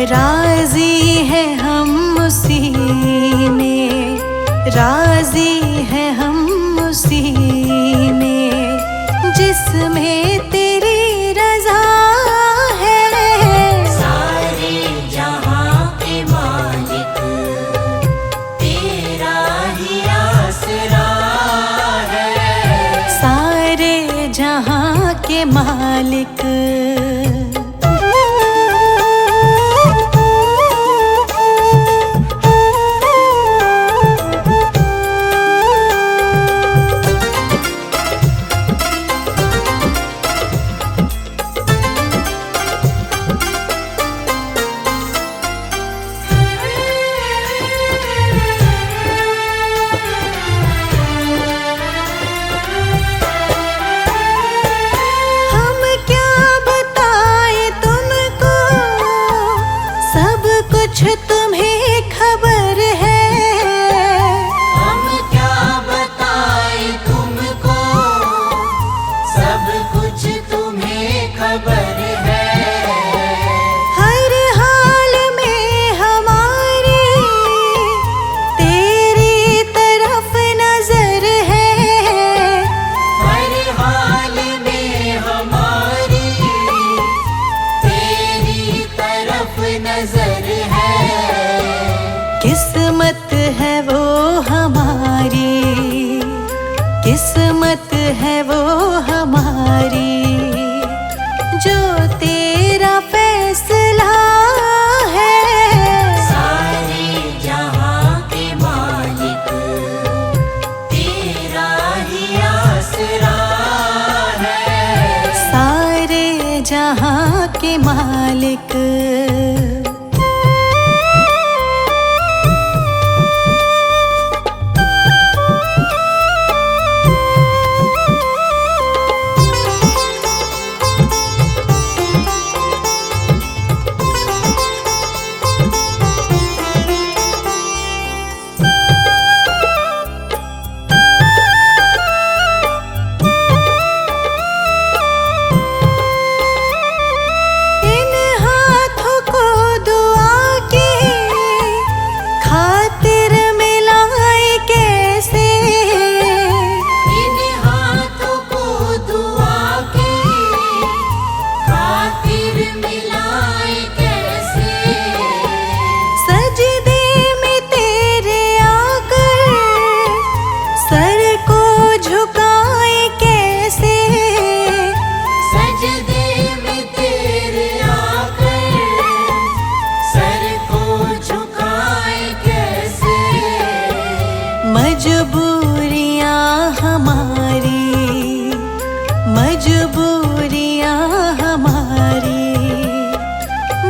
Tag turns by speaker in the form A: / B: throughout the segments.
A: राजी है हम उसी में, राजी है हम उसी में जिसमें तेरी रजा है।
B: सारे जहां के मालिक तेरा ही आसरा है।
A: सारे जहां के मालिक तुम्हें खबर है।
B: हम क्या बताएं तुमको, सब कुछ तुम्हें खबर है।
A: हर हाल में हमारी तेरी तरफ नजर है।
B: हर हाल में हमारी तेरी तरफ नजर है।
A: किस्मत है वो हमारी, किस्मत है वो हमारी जो तेरा फैसला है।
B: सारे जहां के मालिक तेरा ही आसरा है।
A: सारे जहां के मालिक मजबूरियां हमारी, मजबूरियां हमारी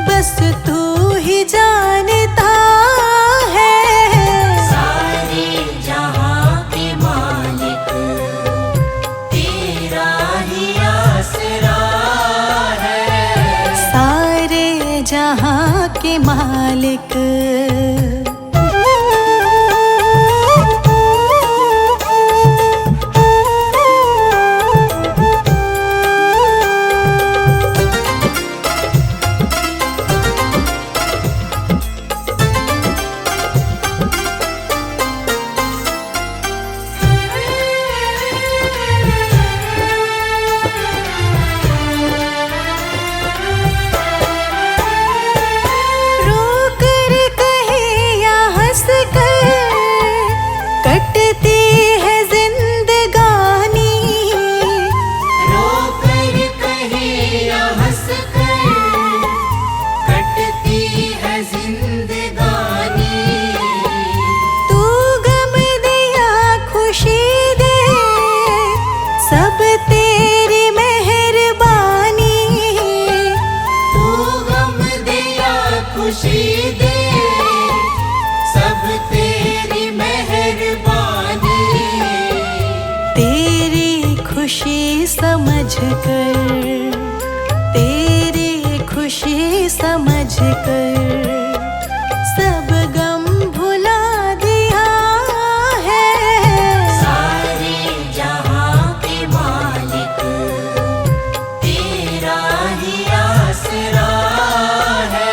A: बस तू ही जानता है।
B: सारे जहां के मालिक तेरा ही आसरा है।
A: सारे जहां के मालिक
B: खुशी दे, सब तेरी मेहरबानी।
A: तेरी खुशी समझ कर, तेरी खुशी समझ कर सब गम भुला दिया है।
B: सारे जहां के मालिक तेरा ही आसरा है।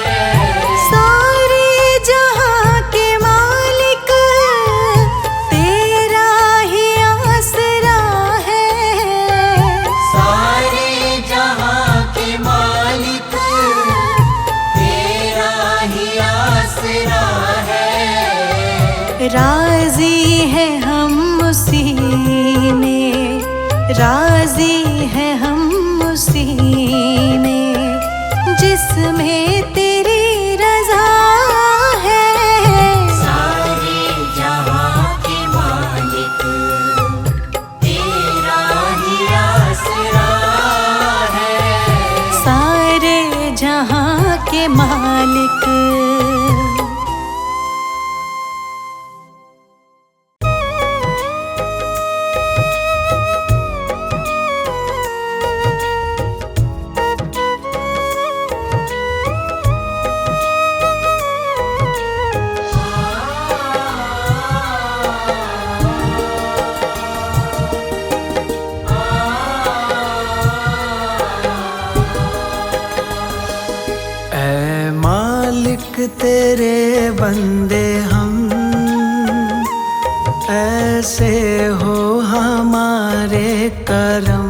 A: राजी है हम उसी में जिसमें तेरी रजा है।
B: सारे जहां के मालिक तेरा ही आसरा है।
A: सारे जहां के मालिक।
C: ऐ मालिक तेरे बंदे हम, ऐसे हो हमारे करम।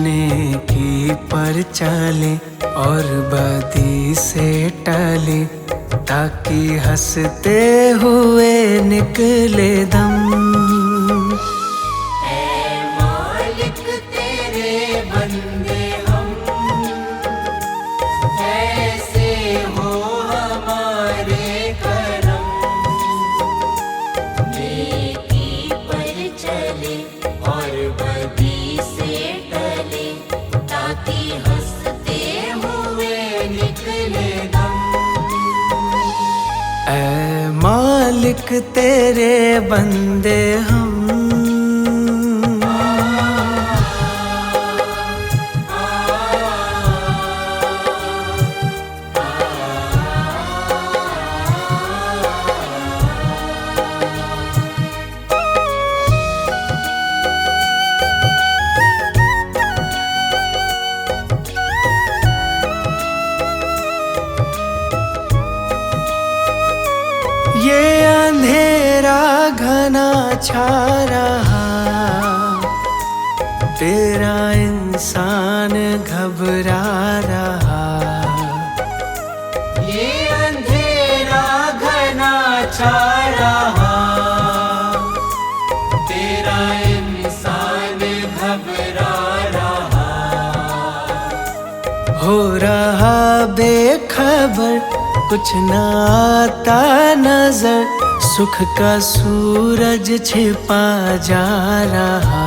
C: नेकी पर चले और बदी से टले, ताकि हंसते हुए निकले दम।
B: ऐ मालिक तेरे बंदे हम, ऐसे हो हमारे करम। नेकी पर चले और बदी से टले, ताकि हंसते हुए निकले दम।
C: ऐ मालिक तेरे बंदे हम। ये अंधेरा घना छा रहा, तेरा इंसान घबरा रहा।
B: ये अंधेरा घना छा रहा, तेरा इंसान घबरा रहा।
C: हो रहा बेखबर, कुछ न आता नजर, सुख का सूरज छिपा जा रहा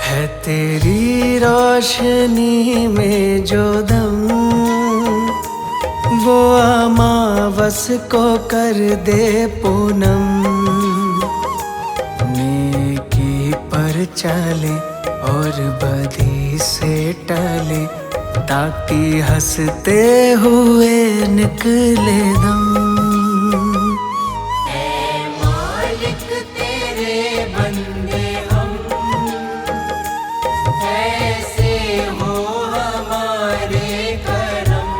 C: है। तेरी रोशनी में जो दम, वो अमावस को कर दे पूनम। नेकी पर चले और बदी से टले, ताकि हंसते हुए निकले दम।
B: ऐ मालिक तेरे बंदे हम, ऐसे हो हमारे करम।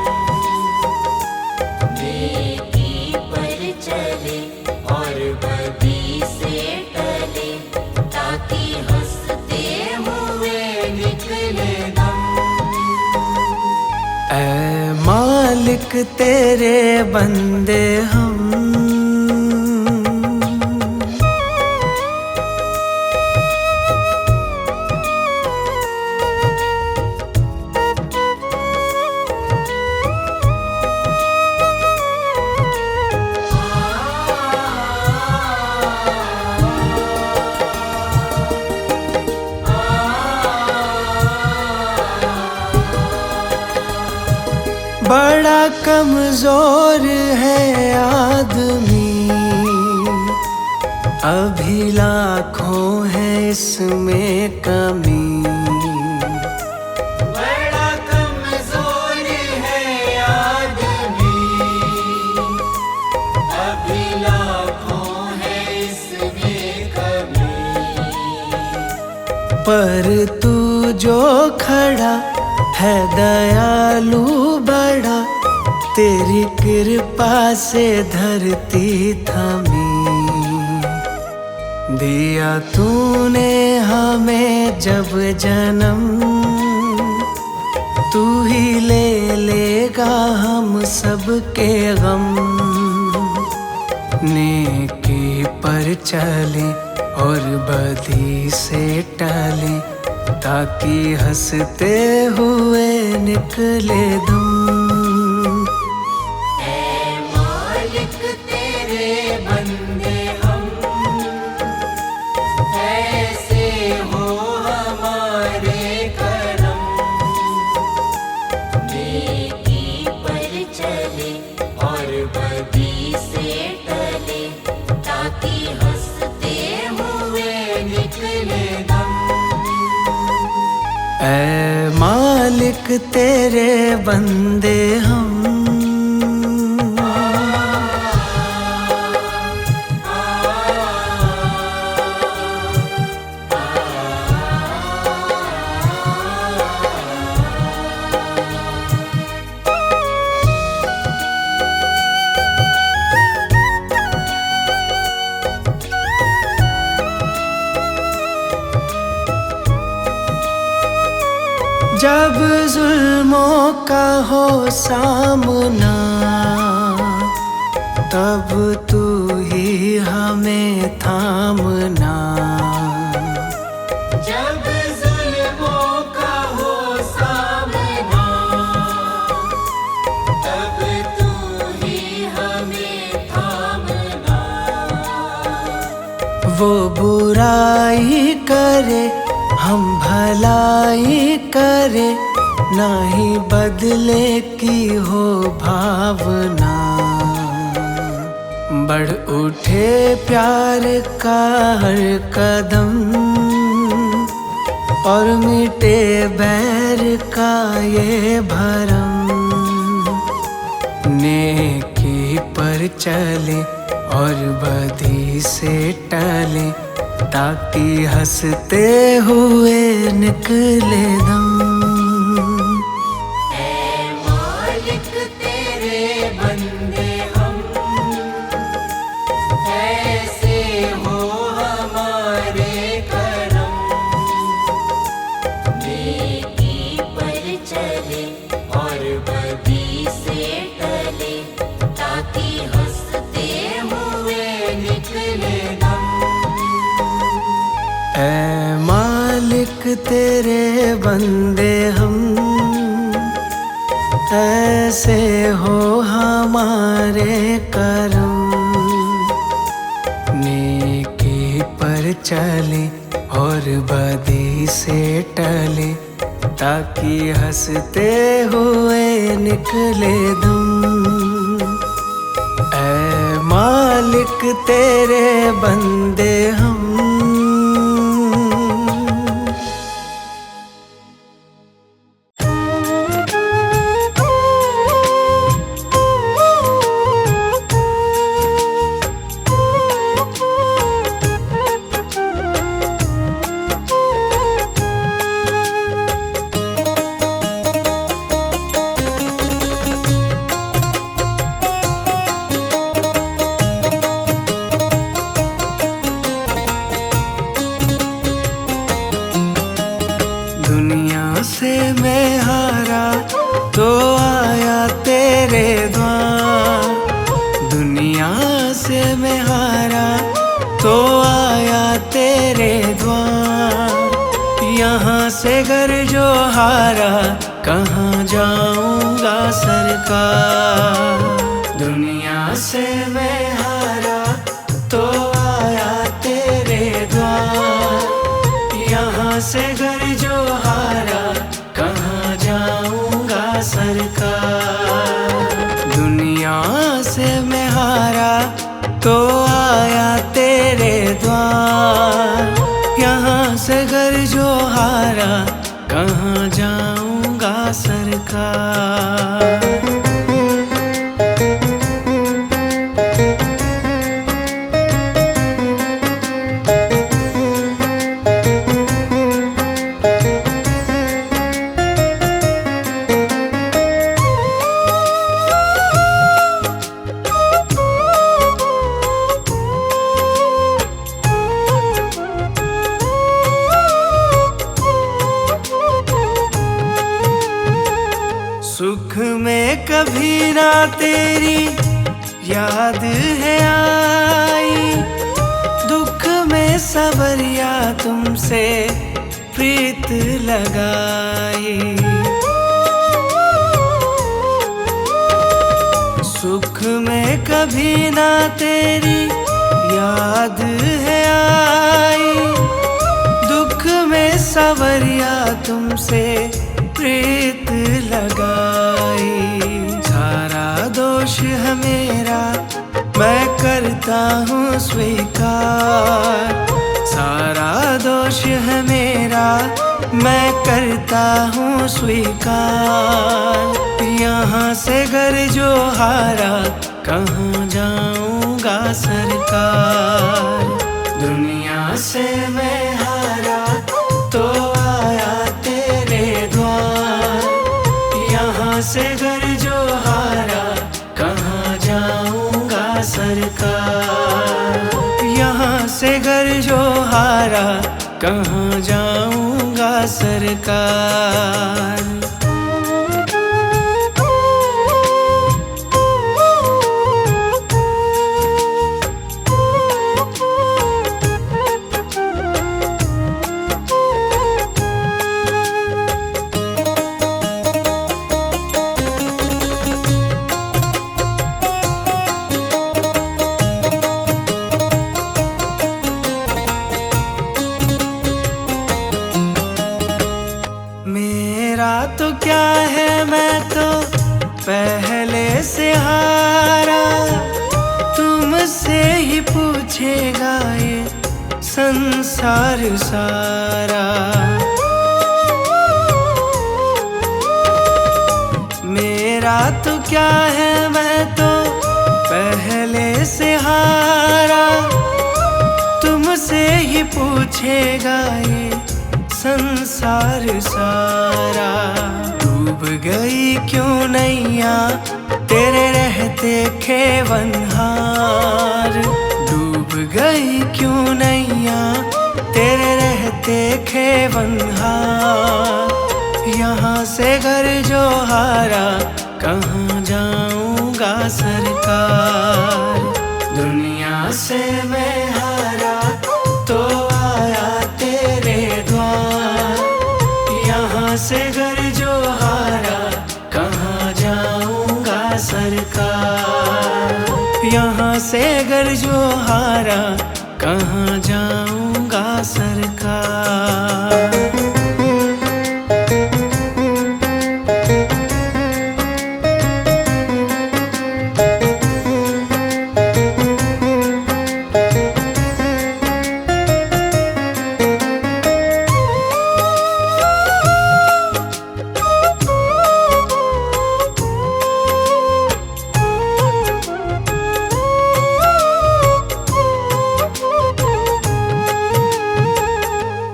B: नेकी पर चले और बदी से टले, ताकि हंसते हुए निकले दम।
C: ऐ मालिक तेरे बंदे हम। बड़ा कमजोर है आदमी, अभी लाखों है इसमें कमी।
B: बड़ा कमजोर है आदमी, अभी लाखों है इसमें कमी।
C: पर तू जो खड़ा है दयालु बड़ा, तेरी कृपा से धरती थमी। दिया तूने हमें जब जन्म, तू ही ले लेगा हम सबके गम। नेक नेकी पर चले और बदी से टले, ताकि हंसते हुए निकले दम।
B: ऐ मालिक तेरे बंदे हम, ऐसे हो हमारे करम। नेकी पर चले और बदी से टले, ताकि हंसते हुए निकले दम।
C: ऐ मालिक तेरे बंदे हम, जब जुल्मों का हो सामना, तब तू ही हमें थामना।
B: जब जुल्मों का हो सामना, तब तू ही हमें थामना।
C: वो बुराई करे हम भलाई करे, ना ही बदले की हो भावना। बढ़ उठे प्यार का हर कदम, और मिटे बैर का ये भरम। नेकी पर चले और बदी से टले, ताकि हंसते हुए निकले दम।
B: ऐ मालिक तेरे बंदे हम, ऐसे हो हमारे करम। नेकी पर चले और बदी से टले, ताकि हंसते हुए निकले दम।
C: ऐ मालिक तेरे बंदे हम, ऐसे हो हमारे करम। नेकी पर चले और बदी से टले, ताकि हंसते हुए निकले दम। ऐ मालिक तेरे बंदे हम। दुनिया से मैं हारा तो आया तेरे द्वार, दुनिया से मैं हारा तो आया तेरे द्वार। यहाँ से घर जो हारा, कहाँ जाऊंगा सरकार। दुनिया से मैं हारा तो आया तेरे द्वार, यहाँ से घर जो हारा, कहाँ जाऊंगा सरकार। दुनिया से मैं हारा तो आया तेरे द्वार, यहाँ से घर जो हारा, कहाँ जाऊंगा सरकार। सुख में कभी ना तेरी याद है आई, से प्रीत लगाई। सुख में कभी ना तेरी याद है आई, दुख में सवरिया तुमसे प्रीत लगाई। सारा दोष है मेरा, मैं करता हूँ स्वीकार। सारा दोष है मेरा, मैं करता हूँ स्वीकार। यहाँ से घर जो हारा, कहाँ जाऊँगा सरकार। दुनिया से मैं हारा तो आया तेरे द्वार। यहाँ से घर जो हारा, कहाँ जाऊँगा सरकार। यहाँ से घर जो हारा, कहाँ जाऊँगा सरकार। मेरा तो क्या है, मैं तो पहले से हारा। तुमसे ही पूछेगा ये संसार सारा। मेरा तो क्या है, मैं तो पहले से हारा। तुमसे ही पूछेगा ये संसार सारा। डूब गई क्यों नैया तेरे रहते खेवनहार। डूब गई क्यों नैया तेरे रहते खेवनहार। यहाँ से घर जो हारा, कहाँ जाऊँगा सरकार। दुनिया से मैं हारा तो आया तेरे द्वार। यहाँ से घर जो हारा, कहाँ जाऊँगा सरकार। यहाँ से घर जो हारा, कहाँ जाऊँगा सरकार।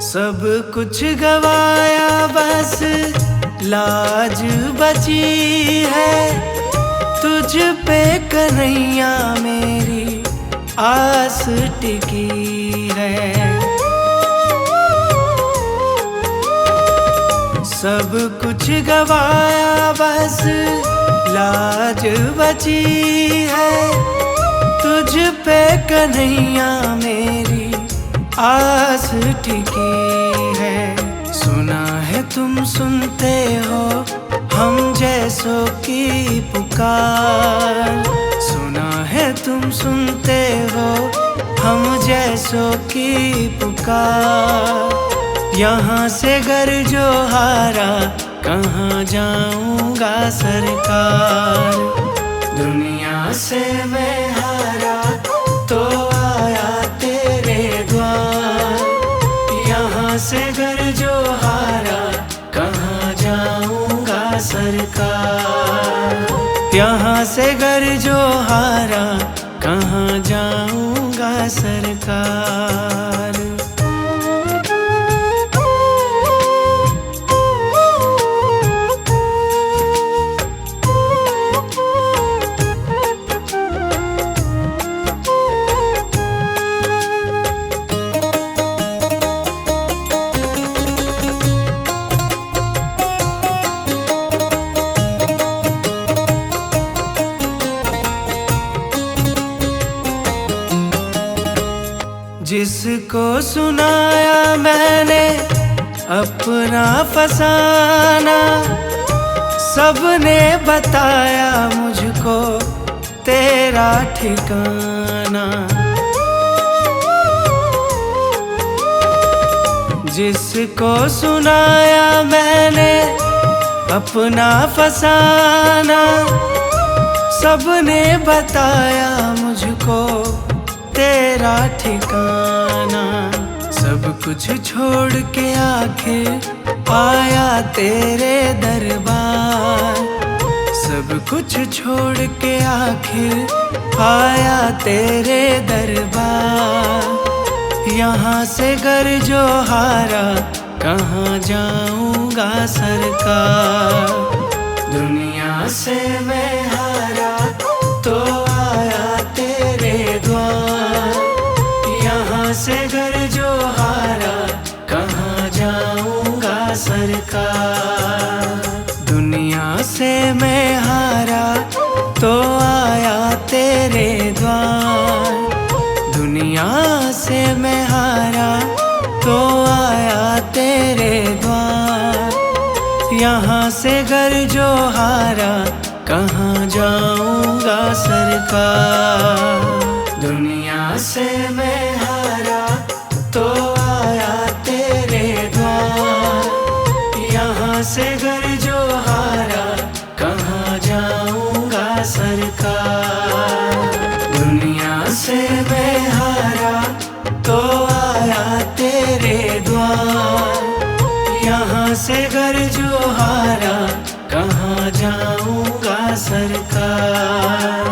C: सब कुछ गवाया, बस लाज बची है। तुझ पे कन्हैया मेरी आस टिकी है। सब कुछ गवाया, बस लाज बची है। तुझ पे कन्हैया मेरी आस टिकी है। सुना है तुम सुनते हो हम जैसों की पुकार। सुना है तुम सुनते हो हम जैसों की पुकार। यहाँ से घर जो हारा, कहाँ जाऊँगा सरकार। दुनिया से मैं हारा तो आया तेरे द्वार। यहाँ से घर जो हारा, कहाँ जाऊँगा सरकार। यहाँ से घर जो हारा, कहाँ जाऊँगा सरकार। जिसको सुनाया मैंने अपना फसाना, सबने बताया मुझको तेरा ठिकाना। जिसको सुनाया मैंने अपना फसाना, सबने बताया मुझको तेरा ठिकाना। सब कुछ छोड़ के आखिर आया तेरे दरबार, सब कुछ छोड़ के आखिर आया तेरे दरबार। यहाँ से घर जो हारा कहाँ जाऊंगा सरकार। दुनिया से मैं हारा तो आया तेरे द्वार। यहाँ से घर जो हारा कहाँ जाऊंगा सरकार। दुनिया से मैं हारा तो आया तेरे द्वार। दुनिया से मैं हारा तो आया तेरे द्वार। यहाँ से घर जो हारा कहाँ जाऊंगा सरकार। दुनिया से मैं हारा तो आया तेरे द्वार। यहाँ से घर जो हारा कहाँ जाऊंगा सरकार। दुनिया से मैं हारा तो आया तेरे द्वार। यहाँ से घर जो हारा कहाँ जाऊंगा सरकार।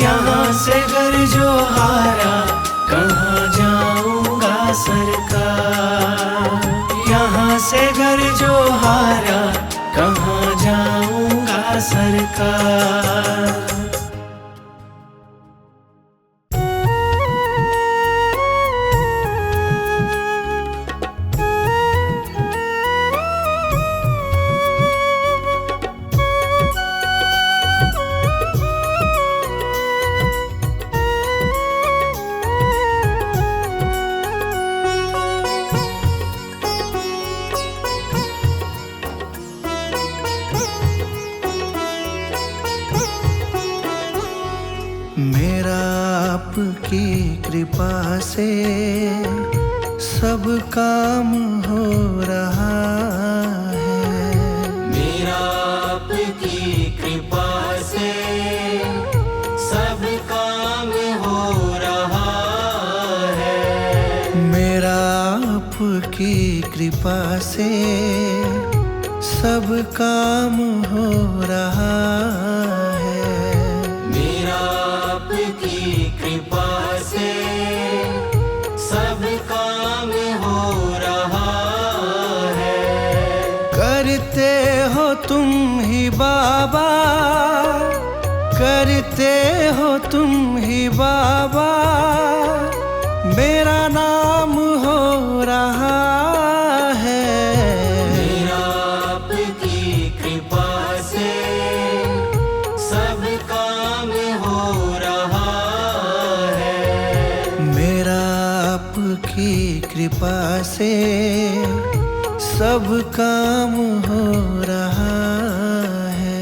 C: यहाँ से घर जो हारा कहाँ जाऊंगा सरकार। यहाँ से घर जो हारा कहाँ जाऊंगा सरकार। मेरा आपकी कृपा से सब काम हो रहा है।
B: मेरा आपकी कृपा से सब काम हो रहा है।
C: मेरा आपकी कृपा से सब काम हो रहा है।
B: मेरा आपकी कृपा से सब काम हो रहा है।
C: करते हो तुम ही बाबा, करते हो तुम ही बाबा, मेरा नाम हो रहा है।
B: मेरा आपकी कृपा से सब काम हो रहा है।
C: मेरा आपकी कृपा से सब काम हो रहा है।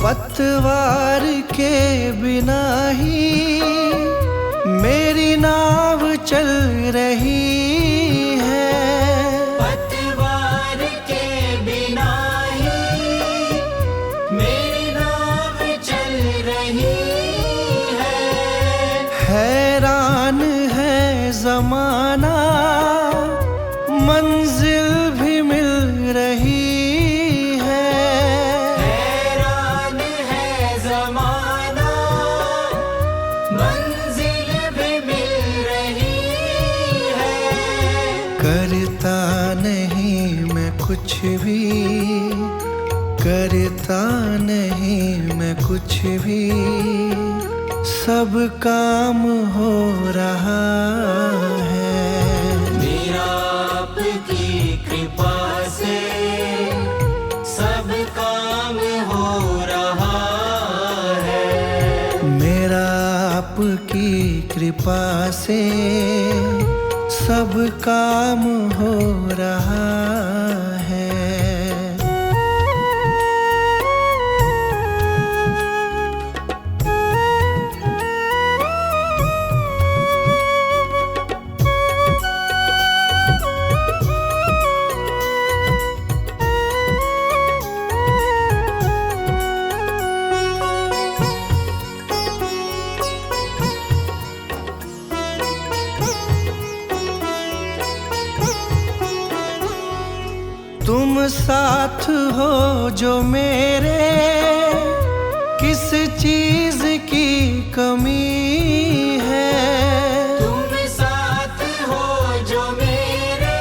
C: पतवार के बिना ही मेरी नाव चल रही है।
B: पतवार के बिना ही मेरी नाव चल रही है।
C: हैरान है जमाना, मंजिल भी मिल रही है।
B: हैरान है जमाना, मंजिल भी मिल रही है।
C: करता नहीं मैं कुछ भी, करता नहीं मैं कुछ भी, सब काम हो रहा है।
B: मेरा आपकी कृपा से सब काम हो रहा है।
C: मेरा आपकी कृपा से सब काम हो रहा है। तुम साथ हो जो मेरे, किस चीज की कमी है।
B: तुम साथ हो जो मेरे,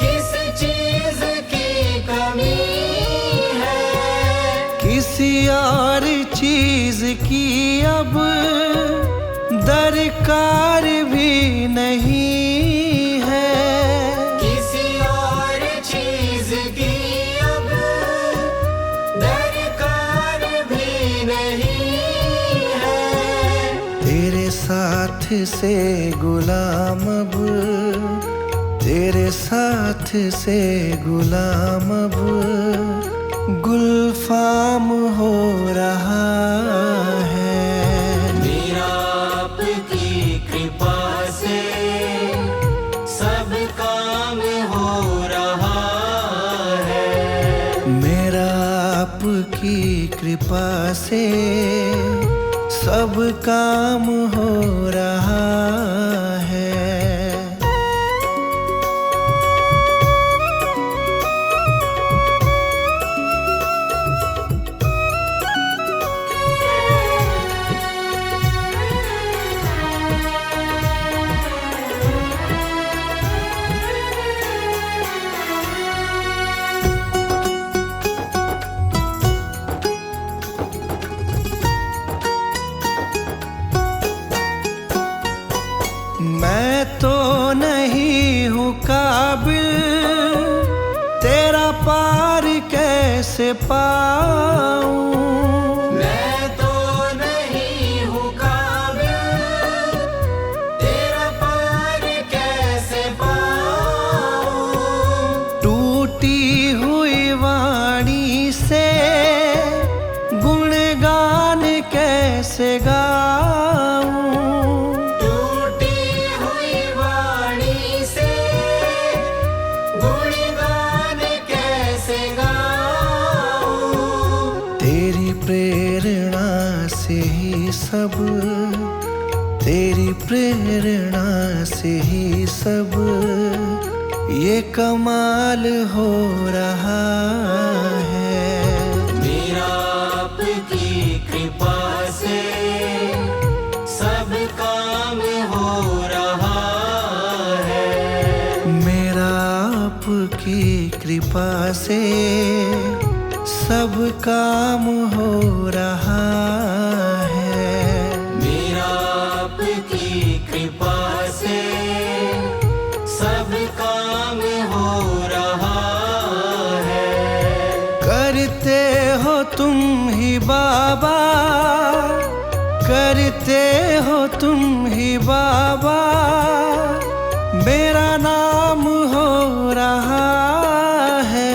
B: किस चीज की कमी है।
C: किसी और चीज की अब दरकार भी नहीं है।
B: किसी और चीज की अब दरकार भी नहीं है।
C: तेरे साथ से गुलाम अब, तेरे साथ से गुलाम अब गुलफाम हो रहा है।
B: मेरा आपकी कृपा से सब काम हो रहा है।
C: मेरा आपकी कृपा से सब काम हो रहा है। मैं तो नहीं हूँ काबिल, तेरा पार कैसे पाऊं।
B: मैं तो नहीं हूँ काबिल, तेरा पार कैसे पाऊं।
C: टूटी हुई वाणी से गुणगान कैसे गाऊं। प्रेरणा से ही सब, तेरी प्रेरणा से ही सब ये कमाल हो रहा है।
B: मेरा आपकी कृपा से सब काम हो रहा है।
C: मेरा आपकी कृपा से सब काम हो रहा है।
B: मेरा आपकी कृपा से सब काम हो रहा है।
C: करते हो तुम ही बाबा, करते हो तुम ही बाबा, मेरा नाम हो रहा है।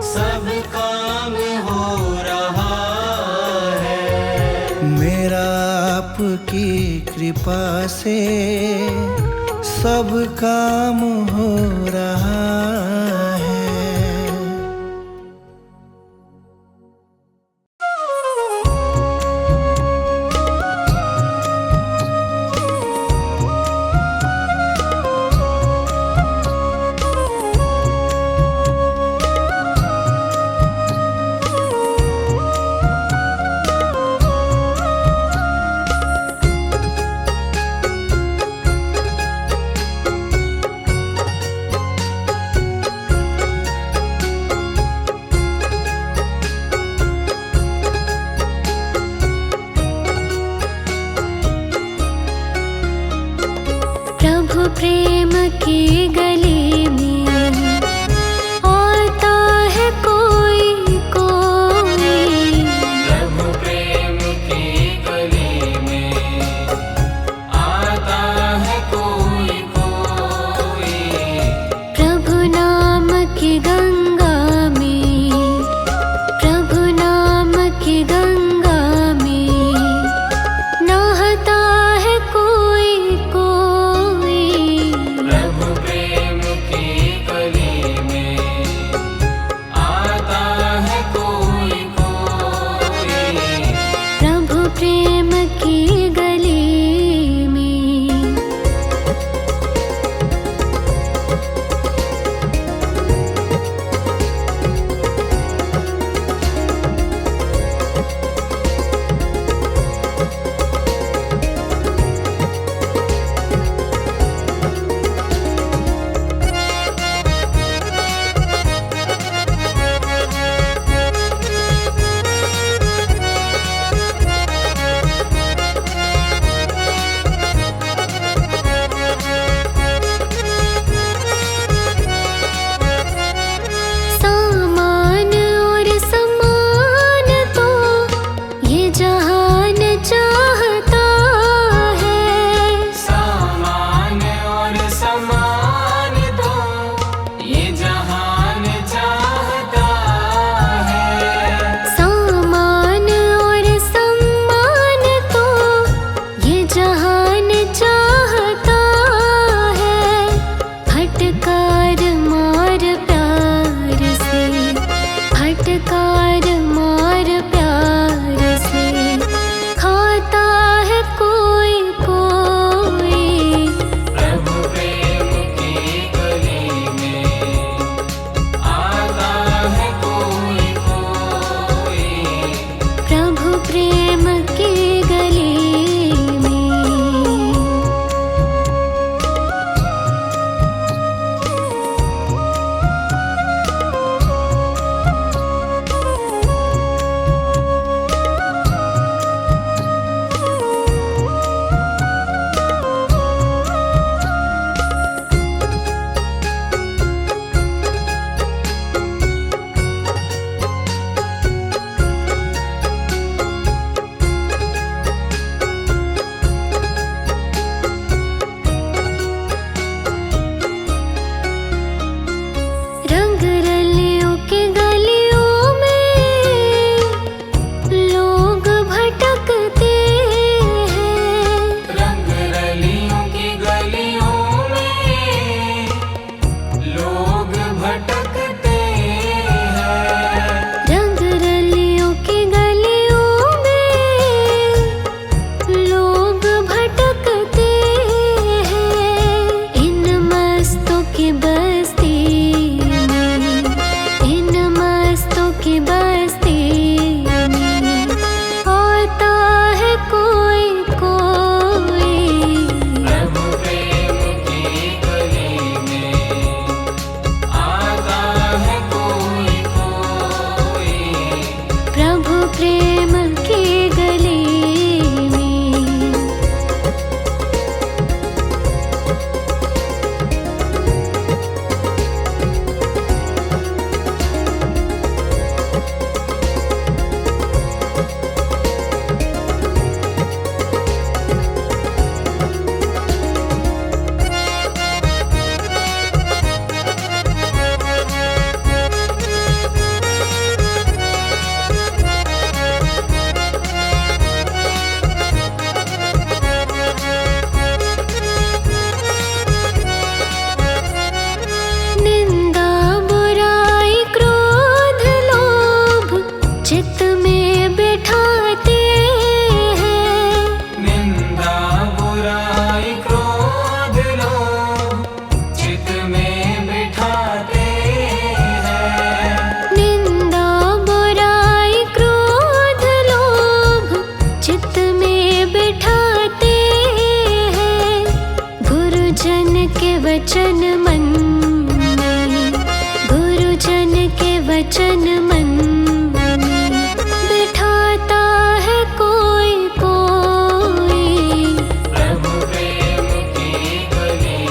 B: सब काम हो रहा है।
C: मेरा आपकी कृपा से सब काम हो रहा है।
A: प्रभु प्रेम की गली में आता है कोई कोई।
B: प्रभु प्रेम की गली में आता है कोई कोई।
A: प्रभु नाम की गंगा में, प्रभु नाम की गंगा में नहाता है कोई कोई।
B: प्रभु प्रेम की गली में आता है कोई कोई।
A: प्रभु प्रेम की गली में। सामान और सम्मान तो ये जहान चाहता है।
B: सामान और सम्मान तो ये जहान चाहता है।
A: सामान और सम्मान तो ये जहान चाहता है। फटकार मार प्यार से, फटकार मार प्यार से खाता है कोई कोई।
B: प्रभु प्रेम की गली में आता है कोई कोई।
A: प्रभु प्रेम की गली में। रंग रलियों की गलियों में लोग भटकते हैं।
B: रंग रलियों की गलियों में लोग भटकते हैं।
A: रंग रलियों की गलियों में लोग भटकते हैं। इन मस्तों की बस्ती में, इन मस्तों की बस्ती में आता है कोई कोई।
B: प्रभु प्रेम की गली में आता है कोई कोई।
A: प्रभु प्रेम की गली में। निंदा बुराई क्रोध लोभ चित्त में बिठाते हैं।
B: निंदा बुराई क्रोध लोभ चित्त में बिठाते हैं।
A: निंदा बुराई क्रोध लोभ चित्त में बिठाते हैं। गुरुजन के वचन मन में, गुरुजन के वचन मन में बिठाता है कोई कोई।
B: प्रभु प्रेम की गली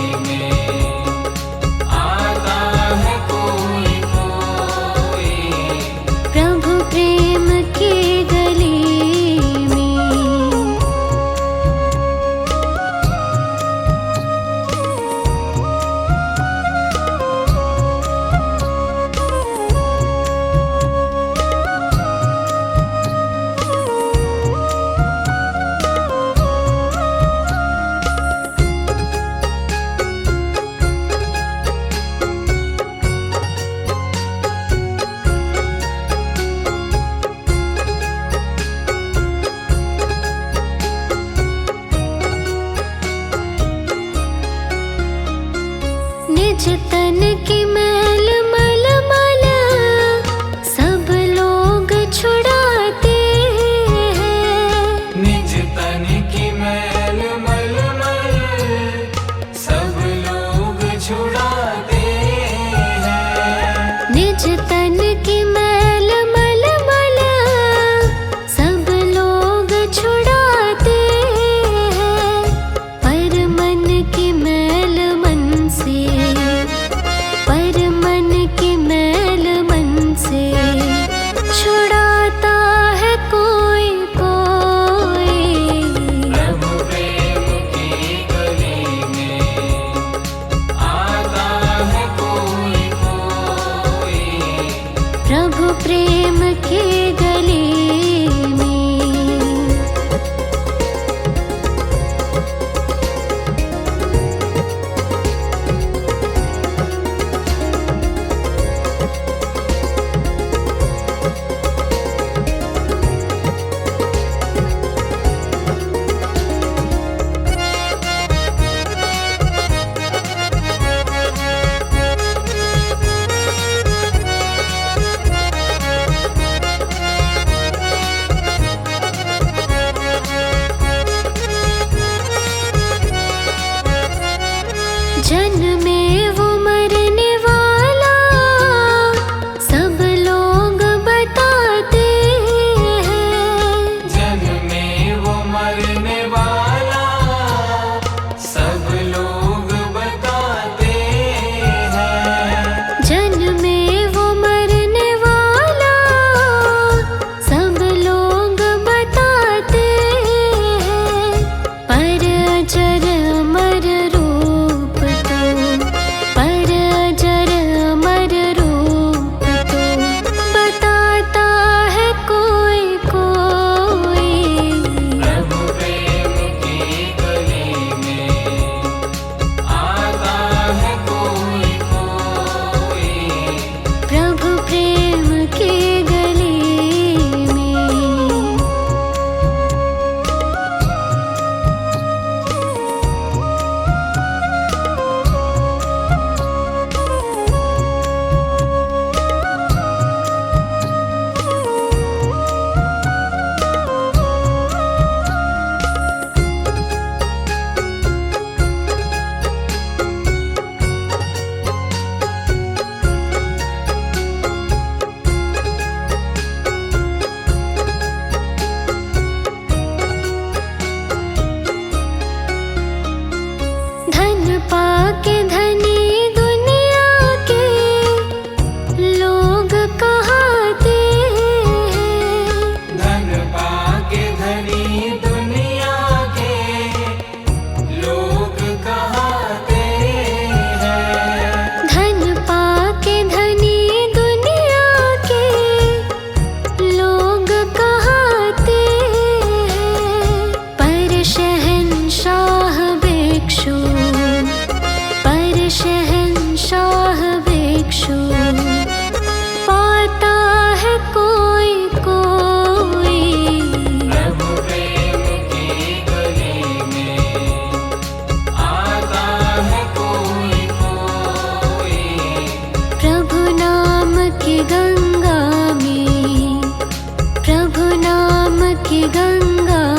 A: कि गंगा